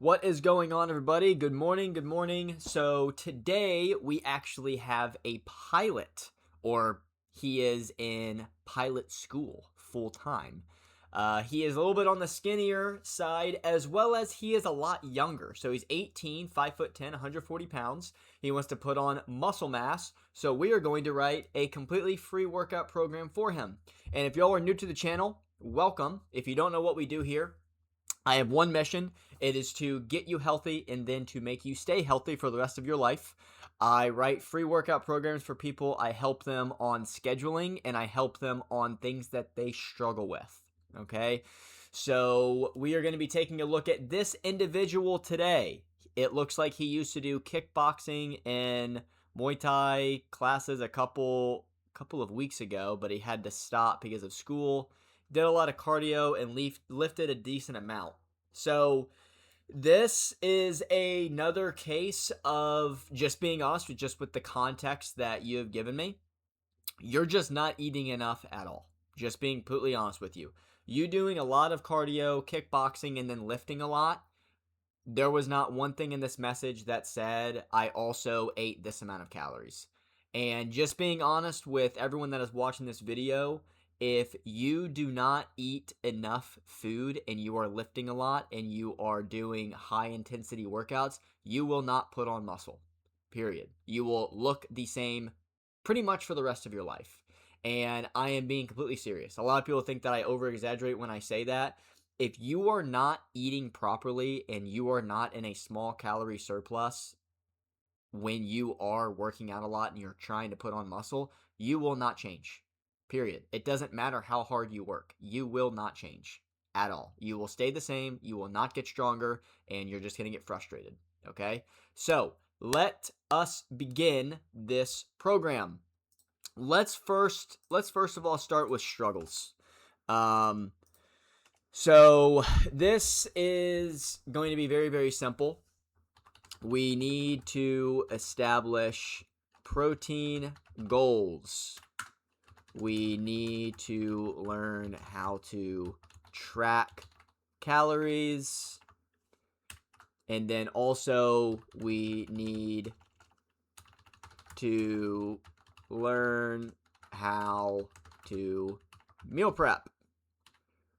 What is going on, everybody? Good morning. Good morning. So today we actually have a pilot, or he is in pilot school full time. He is a little bit on the skinnier side, as well as he is a lot younger. So he's 18, 5'10", 140 pounds. He wants to put on muscle mass. So we are going to write a completely free workout program for him. And if y'all are new to the channel, welcome. If you don't know what we do here, I have one mission. It is to get you healthy and then to make you stay healthy for the rest of your life. I write free workout programs for people. I help them on scheduling, and I help them on things that they struggle with. Okay? So we are going to be taking a look at this individual today. It looks like he used to do kickboxing and Muay Thai classes a couple of weeks ago, but he had to stop because of school. Did a lot of cardio and lifted a decent amount. So this is another case of just being honest with the context that you have given me. You're just not eating enough at all. Just being completely honest with you. You doing a lot of cardio, kickboxing, and then lifting a lot. There was not one thing in this message that said, I also ate this amount of calories. And just being honest with everyone that is watching this video, if you do not eat enough food and you are lifting a lot and you are doing high intensity workouts, you will not put on muscle, period. You will look the same pretty much for the rest of your life. And I am being completely serious. A lot of people think that I over exaggerate when I say that. If you are not eating properly and you are not in a small calorie surplus when you are working out a lot and you're trying to put on muscle, you will not change. Period. It doesn't matter how hard you work. You will not change at all. You will stay the same. You will not get stronger, and you're just going to get frustrated. Okay? So let us begin this program. Let's first of all start with struggles. So this is going to be very, very simple. We need to establish protein goals. We need to learn how to track calories. And then also we need to learn how to meal prep.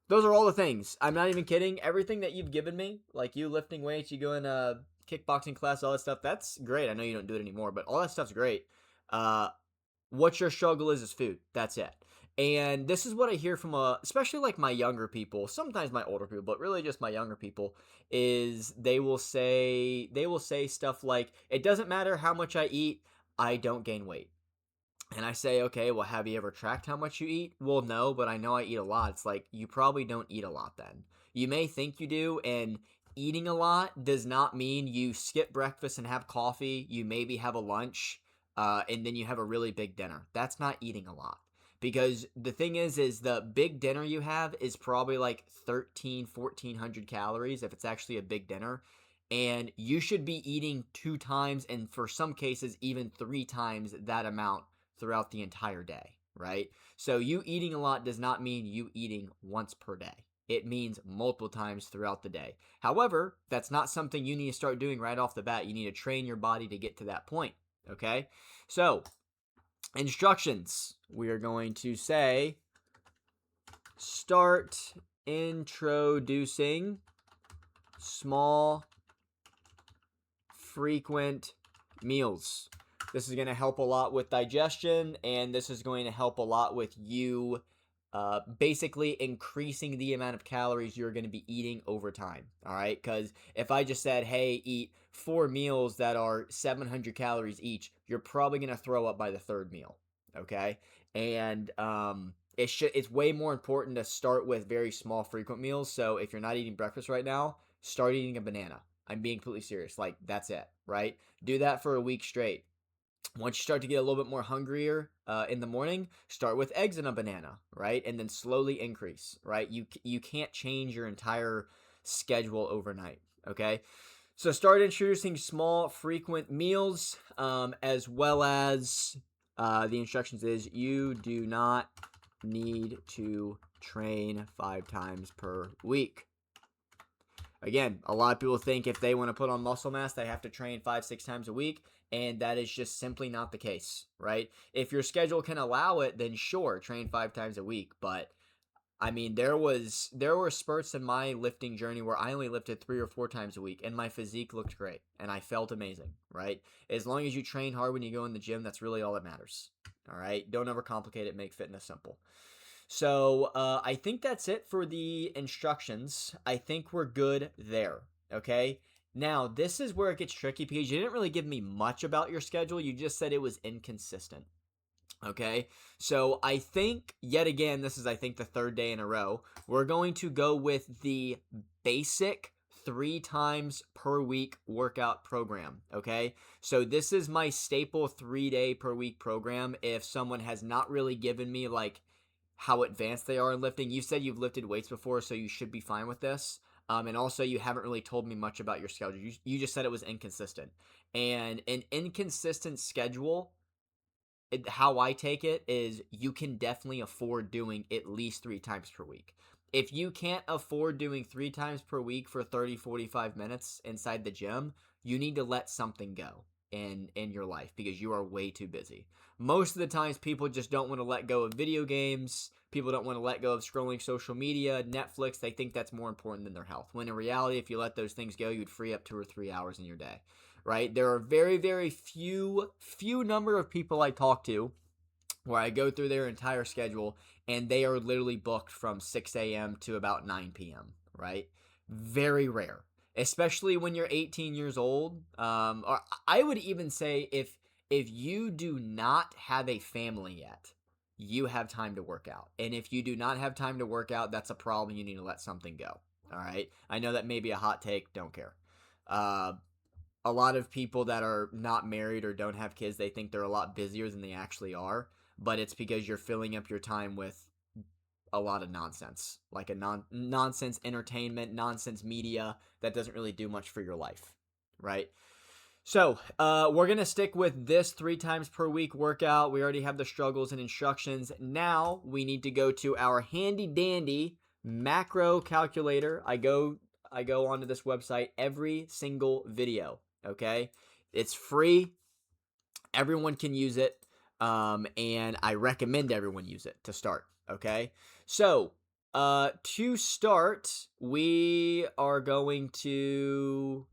Those are all the things. I'm not even kidding. Everything that you've given me, like you lifting weights, you go in a kickboxing class, all that stuff, that's great. I know you don't do it anymore, but all that stuff's great. What your struggle is food. That's it. And this is what I hear from especially like my younger people, sometimes my older people, but really just my younger people, is they will say stuff like, it doesn't matter how much I eat, I don't gain weight. And I say, okay, well, have you ever tracked how much you eat? Well, no, but I know I eat a lot. It's like, you probably don't eat a lot then. You may think you do, and eating a lot does not mean you skip breakfast and have coffee. You maybe have a lunch, and then you have a really big dinner. That's not eating a lot. Because the thing is the big dinner you have is probably like 1,400 calories if it's actually a big dinner. And you should be eating 2 times, and for some cases, even 3 times that amount throughout the entire day, right? So you eating a lot does not mean you eating once per day. It means multiple times throughout the day. However, that's not something you need to start doing right off the bat. You need to train your body to get to that point, okay? So, instructions. We are going to say, start introducing small, frequent meals. This is going to help a lot with digestion, and this is going to help a lot with you basically increasing the amount of calories you're going to be eating over time, all right? Because if I just said, hey, eat 4 meals that are 700 calories each, you're probably going to throw up by the 3rd meal, okay? And it's way more important to start with very small, frequent meals. So if you're not eating breakfast right now, start eating a banana. I'm being completely serious. Like, that's it, right? Do that for a week straight. Once you start to get a little bit more hungrier in the morning, start with eggs and a banana, right? And then slowly increase, right? You can't change your entire schedule overnight, okay? So start introducing small, frequent meals, as well as the instructions is you do not need to train 5 times per week. Again, a lot of people think if they want to put on muscle mass, they have to train 5, 6 times a week. And that is just simply not the case, right? If your schedule can allow it, then sure, train 5 times a week. But I mean, there were spurts in my lifting journey where I only lifted 3 or 4 times a week, and my physique looked great, and I felt amazing, right? As long as you train hard when you go in the gym, that's really all that matters. All right, don't overcomplicate it. Make fitness simple. So I think that's it for the instructions. I think we're good there. Okay. Now, this is where it gets tricky because you didn't really give me much about your schedule. You just said it was inconsistent. Okay. So I think, yet again, this is, I think, the third day in a row. We're going to go with the basic 3 times per week workout program. Okay. So this is my staple 3 day per week program. If someone has not really given me like how advanced they are in lifting. You said you've lifted weights before, so you should be fine with this. And also, you haven't really told me much about your schedule. You just said it was inconsistent. And an inconsistent schedule, how I take it is you can definitely afford doing at least 3 times per week. If you can't afford doing 3 times per week for 30, 45 minutes inside the gym, you need to let something go in your life because you are way too busy. Most of the times people just don't want to let go of video games. People don't want to let go of scrolling social media, Netflix. They think that's more important than their health. When in reality, if you let those things go, you'd free up 2 or 3 hours in your day. Right? There are very, very few number of people I talk to where I go through their entire schedule and they are literally booked from 6 a.m. to about 9 p.m., right? Very rare, especially when you're 18 years old. Or I would even say if you do not have a family yet, you have time to work out. And if you do not have time to work out, that's a problem. You need to let something go. All right? I know that may be a hot take. Don't care. A lot of people that are not married or don't have kids, they think they're a lot busier than they actually are. But it's because you're filling up your time with a lot of nonsense, like a nonsense entertainment, nonsense media that doesn't really do much for your life, right? So we're going to stick with this 3 times per week workout. We already have the struggles and instructions. Now we need to go to our handy dandy macro calculator. I go onto this website every single video, okay? It's free. Everyone can use it. And I recommend everyone use it to start, okay? So, to start, we are going to,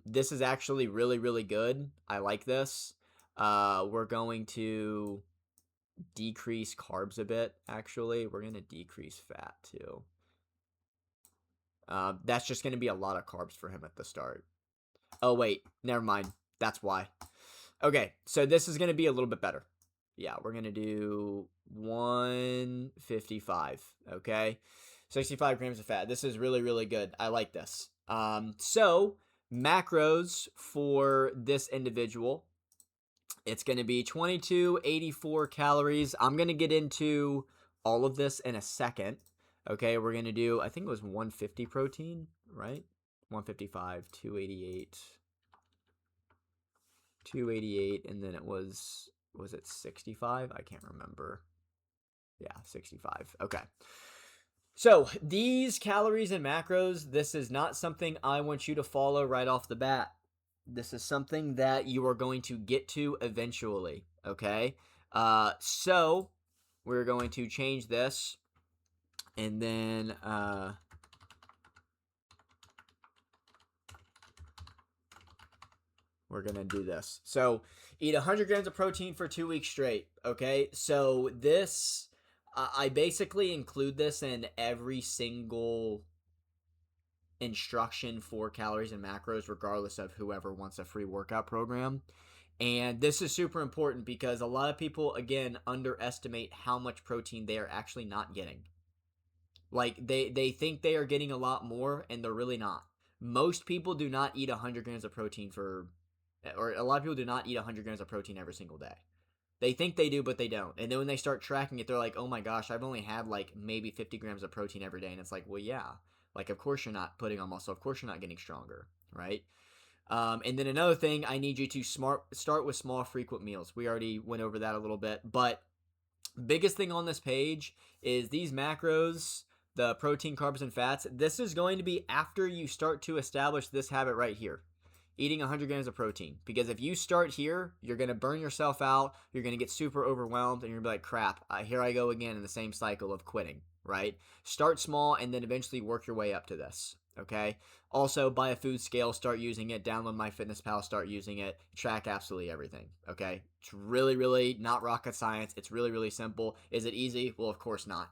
this is actually really, really good. I like this. We're going to decrease carbs a bit, actually. We're going to decrease fat, too. That's just going to be a lot of carbs for him at the start. Oh, wait, never mind. That's why. Okay, so this is going to be a little bit better. Yeah, we're going to do 155, okay? 65 grams of fat. This is really, really good. I like this. So macros for this individual, it's going to be 2284 calories. I'm going to get into all of this in a second. Okay, we're going to do, I think it was 150 protein, right? 155, 288, and then it was it 65? I can't remember. Yeah, 65. Okay. So these calories and macros, this is not something I want you to follow right off the bat. This is something that you are going to get to eventually, okay? So we're going to change this, and then we're going to do this. So eat 100 grams of protein for 2 weeks straight, okay? So this, I basically include this in every single instruction for calories and macros, regardless of whoever wants a free workout program. And this is super important because a lot of people, again, underestimate how much protein they are actually not getting. Like, they think they are getting a lot more, and they're really not. Most people do not eat 100 grams of protein or a lot of people do not eat 100 grams of protein every single day. They think they do, but they don't. And then when they start tracking it, they're like, oh my gosh, I've only had like maybe 50 grams of protein every day. And it's like, well, yeah. Like, of course you're not putting on muscle. Of course you're not getting stronger, right? And then another thing, I need you to start with small, frequent meals. We already went over that a little bit. But biggest thing on this page is these macros. the protein, carbs, and fats, this is going to be after you start to establish this habit right here, eating 100 grams of protein. Because if you start here, you're going to burn yourself out, you're going to get super overwhelmed, and you're going to be like, crap, here I go again in the same cycle of quitting, right? Start small and then eventually work your way up to this, okay? Also, buy a food scale, start using it, download MyFitnessPal, start using it, track absolutely everything, okay? It's really, really not rocket science. It's really, really simple. Is it easy? Well, of course not,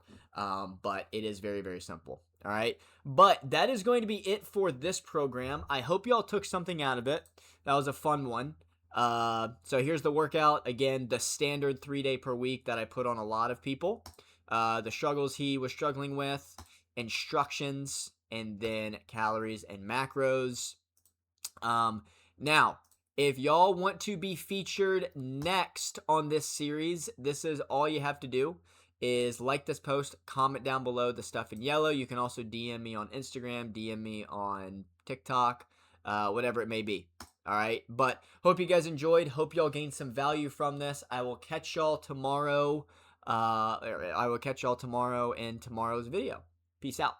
but it is very, very simple, all right? But that is going to be it for this program. I hope y'all took something out of it. That was a fun one. So here's the workout. Again, the standard 3-day per week that I put on a lot of people. The struggles he was struggling with, instructions, and then calories and macros. Now, if y'all want to be featured next on this series, this is all you have to do is like this post, comment down below the stuff in yellow. You can also DM me on Instagram, DM me on TikTok, whatever it may be. All right, but hope you guys enjoyed. Hope y'all gained some value from this. I will catch y'all tomorrow. I will catch y'all tomorrow in tomorrow's video. Peace out.